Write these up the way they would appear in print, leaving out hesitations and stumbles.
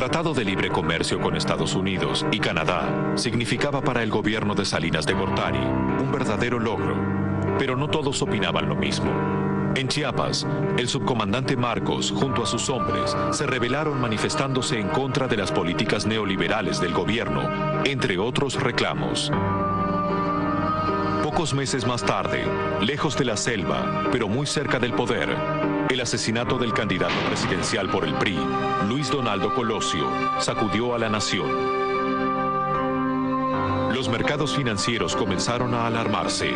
Tratado de Libre Comercio con Estados Unidos y Canadá significaba para el gobierno de Salinas de Gortari un verdadero logro, pero no todos opinaban lo mismo. En Chiapas, el subcomandante Marcos, junto a sus hombres, se rebelaron manifestándose en contra de las políticas neoliberales del gobierno, entre otros reclamos. Pocos meses más tarde, lejos de la selva, pero muy cerca del poder, el asesinato del candidato presidencial por el PRI, Luis Donaldo Colosio, sacudió a la nación. Los mercados financieros comenzaron a alarmarse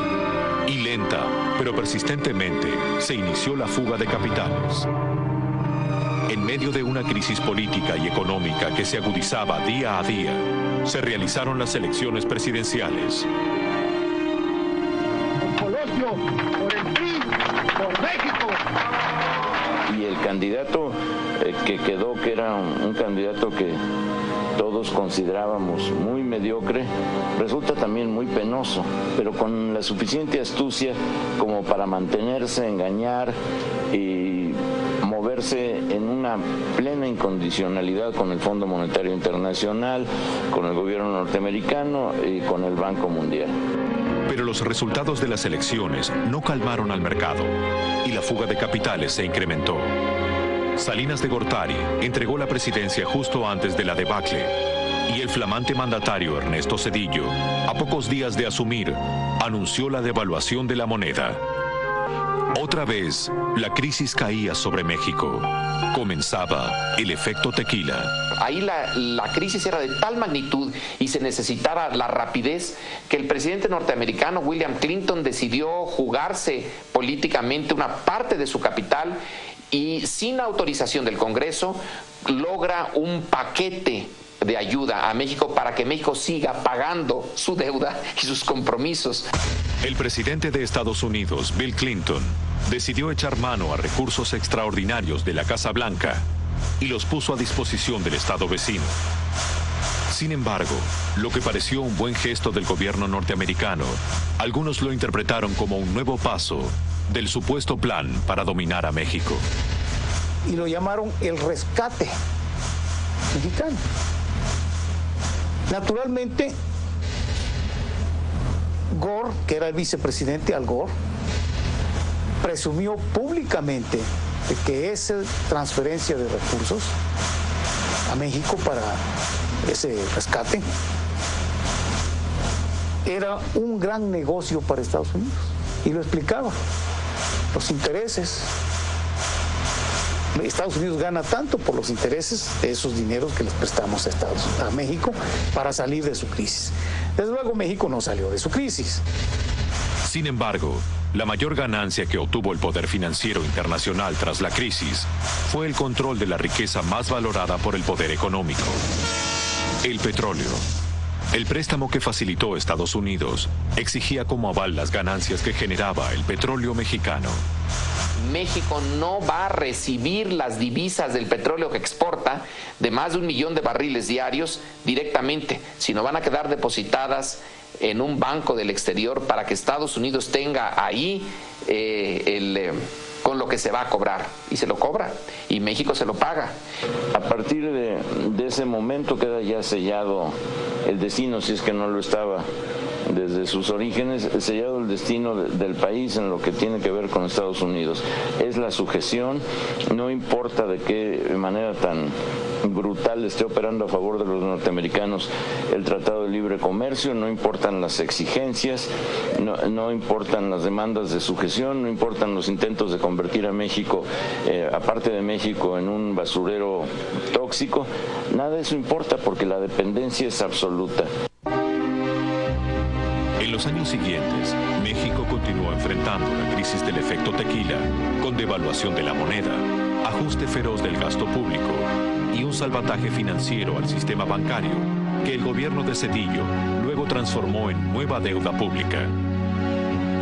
y lenta, pero persistentemente, se inició la fuga de capitales. En medio de una crisis política y económica que se agudizaba día a día, se realizaron las elecciones presidenciales. Colosio, por el PRI, por México. Y el candidato que quedó, que era un candidato que todos considerábamos muy mediocre, resulta también muy penoso, pero con la suficiente astucia como para mantenerse, engañar y moverse en una plena incondicionalidad con el Fondo Monetario Internacional, con el gobierno norteamericano y con el Banco Mundial. Pero los resultados de las elecciones no calmaron al mercado y la fuga de capitales se incrementó. Salinas de Gortari entregó la presidencia justo antes de la debacle y el flamante mandatario Ernesto Zedillo, a pocos días de asumir, anunció la devaluación de la moneda. Otra vez, la crisis caía sobre México. Comenzaba el efecto tequila. Ahí la crisis era de tal magnitud y se necesitaba la rapidez que el presidente norteamericano William Clinton decidió jugarse políticamente una parte de su capital y sin autorización del Congreso logra un paquete de ayuda a México para que México siga pagando su deuda y sus compromisos. El presidente de Estados Unidos, Bill Clinton, decidió echar mano a recursos extraordinarios de la Casa Blanca y los puso a disposición del estado vecino. Sin embargo, lo que pareció un buen gesto del gobierno norteamericano, algunos lo interpretaron como un nuevo paso del supuesto plan para dominar a México. Y lo llamaron el rescate mexicano. Naturalmente, Gore, que era el vicepresidente Al Gore, presumió públicamente de que esa transferencia de recursos a México para ese rescate era un gran negocio para Estados Unidos. Y lo explicaba. Los intereses. Estados Unidos gana tanto por los intereses de esos dineros que les prestamos a México para salir de su crisis. Desde luego México no salió de su crisis. Sin embargo, la mayor ganancia que obtuvo el poder financiero internacional tras la crisis fue el control de la riqueza más valorada por el poder económico: el petróleo. El préstamo que facilitó Estados Unidos exigía como aval las ganancias que generaba el petróleo mexicano. México no va a recibir las divisas del petróleo que exporta, de más de 1 millón de barriles diarios, directamente, sino van a quedar depositadas en un banco del exterior para que Estados Unidos tenga ahí con lo que se va a cobrar, y se lo cobra, y México se lo paga. A partir de ese momento queda ya sellado el destino, si es que no lo estaba desde sus orígenes, sellado el destino del país en lo que tiene que ver con Estados Unidos. Es la sujeción, no importa de qué manera tan brutal esté operando a favor de los norteamericanos el Tratado de Libre Comercio, no importan las exigencias, no importan las demandas de sujeción, no importan los intentos de convertir a México, aparte de México, en un basurero tóxico. Nada de eso importa porque la dependencia es absoluta. En los años siguientes, México continuó enfrentando la crisis del efecto tequila, con devaluación de la moneda, ajuste feroz del gasto público y un salvataje financiero al sistema bancario que el gobierno de Zedillo luego transformó en nueva deuda pública.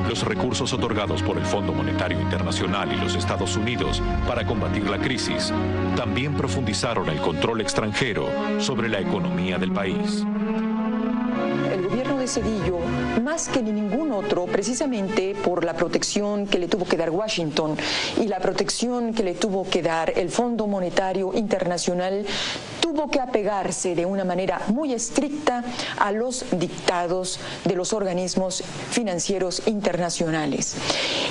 Los recursos otorgados por el Fondo Monetario Internacional y los Estados Unidos para combatir la crisis también profundizaron el control extranjero sobre la economía del país. El gobierno de Zedillo, más que ni ningún otro, precisamente por la protección que le tuvo que dar Washington y la protección que le tuvo que dar el Fondo Monetario Internacional, tuvo que apegarse de una manera muy estricta a los dictados de los organismos financieros internacionales.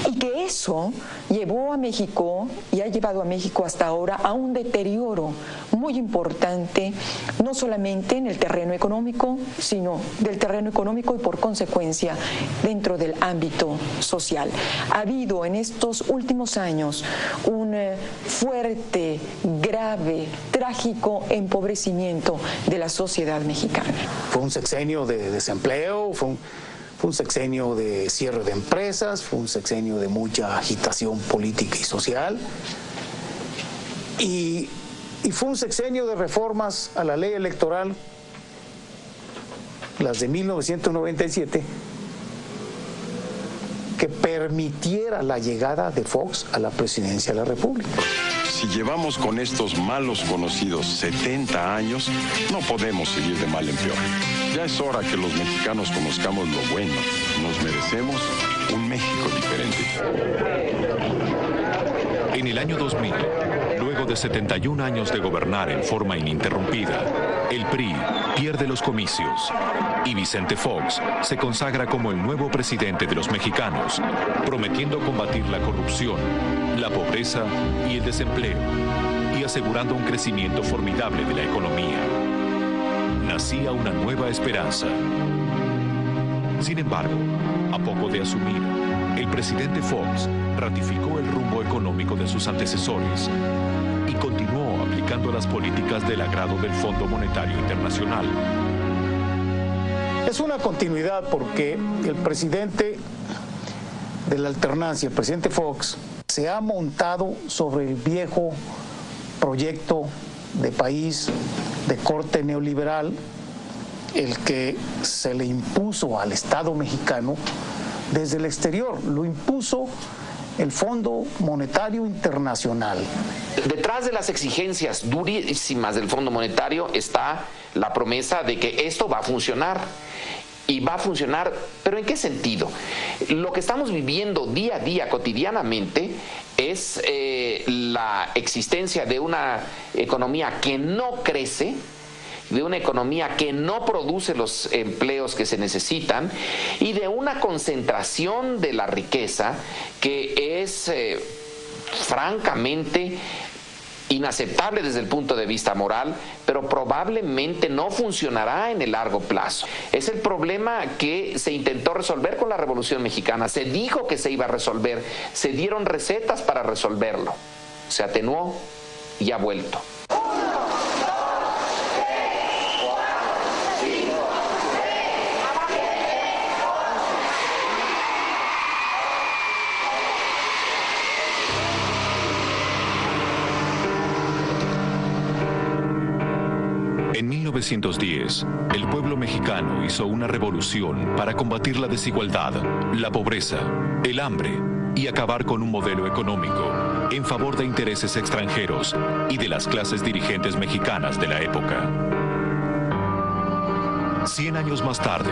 Y que eso llevó a México, y ha llevado a México hasta ahora, a un deterioro muy importante, no solamente en el terreno económico, sino del terreno económico y por consecuencia dentro del ámbito social. Ha habido en estos últimos años un fuerte, grave, trágico empobrecimiento de la sociedad mexicana. Fue un sexenio de desempleo, fue un sexenio de cierre de empresas, fue un sexenio de mucha agitación política y social, y fue un sexenio de reformas a la ley electoral, las de 1997, que permitiera la llegada de Fox a la presidencia de la República. Si llevamos con estos malos conocidos 70 años, no podemos seguir de mal en peor. Ya es hora que los mexicanos conozcamos lo bueno. Nos merecemos un México diferente. En el año 2000, luego de 71 años de gobernar en forma ininterrumpida, el PRI pierde los comicios y Vicente Fox se consagra como el nuevo presidente de los mexicanos, prometiendo combatir la corrupción, la pobreza y el desempleo, y asegurando un crecimiento formidable de la economía. Nacía una nueva esperanza. Sin embargo, a poco de asumir, el presidente Fox ratificó el rumbo económico de sus antecesores y continuó aplicando las políticas del agrado del Fondo Monetario Internacional. Es una continuidad porque el presidente de la alternancia, el presidente Fox, se ha montado sobre el viejo proyecto de país de corte neoliberal, el que se le impuso al Estado mexicano desde el exterior, lo impuso el Fondo Monetario Internacional. Detrás de las exigencias durísimas del Fondo Monetario está la promesa de que esto va a funcionar. Y va a funcionar, ¿pero en qué sentido? Lo que estamos viviendo día a día, cotidianamente, es la existencia de una economía que no crece, de una economía que no produce los empleos que se necesitan y de una concentración de la riqueza que es francamente inaceptable desde el punto de vista moral, pero probablemente no funcionará en el largo plazo. Es el problema que se intentó resolver con la Revolución Mexicana. Se dijo que se iba a resolver, se dieron recetas para resolverlo. Se atenuó y ha vuelto. En 1910, el pueblo mexicano hizo una revolución para combatir la desigualdad, la pobreza, el hambre y acabar con un modelo económico en favor de intereses extranjeros y de las clases dirigentes mexicanas de la época. 100 años más tarde,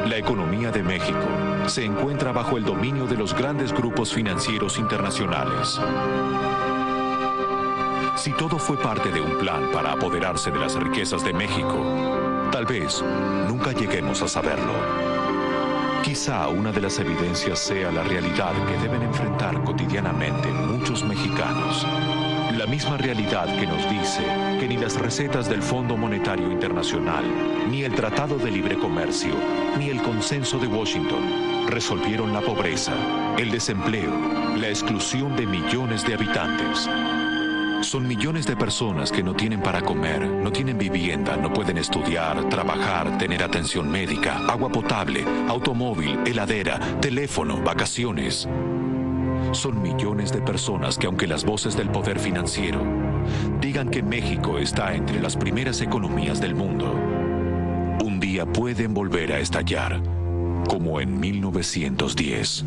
la economía de México se encuentra bajo el dominio de los grandes grupos financieros internacionales. Si todo fue parte de un plan para apoderarse de las riquezas de México, tal vez nunca lleguemos a saberlo. Quizá una de las evidencias sea la realidad que deben enfrentar cotidianamente muchos mexicanos. La misma realidad que nos dice que ni las recetas del Fondo Monetario Internacional, ni el Tratado de Libre Comercio, ni el Consenso de Washington resolvieron la pobreza, el desempleo, la exclusión de millones de habitantes. Son millones de personas que no tienen para comer, no tienen vivienda, no pueden estudiar, trabajar, tener atención médica, agua potable, automóvil, heladera, teléfono, vacaciones. Son millones de personas que, aunque las voces del poder financiero digan que México está entre las primeras economías del mundo, un día pueden volver a estallar, como en 1910.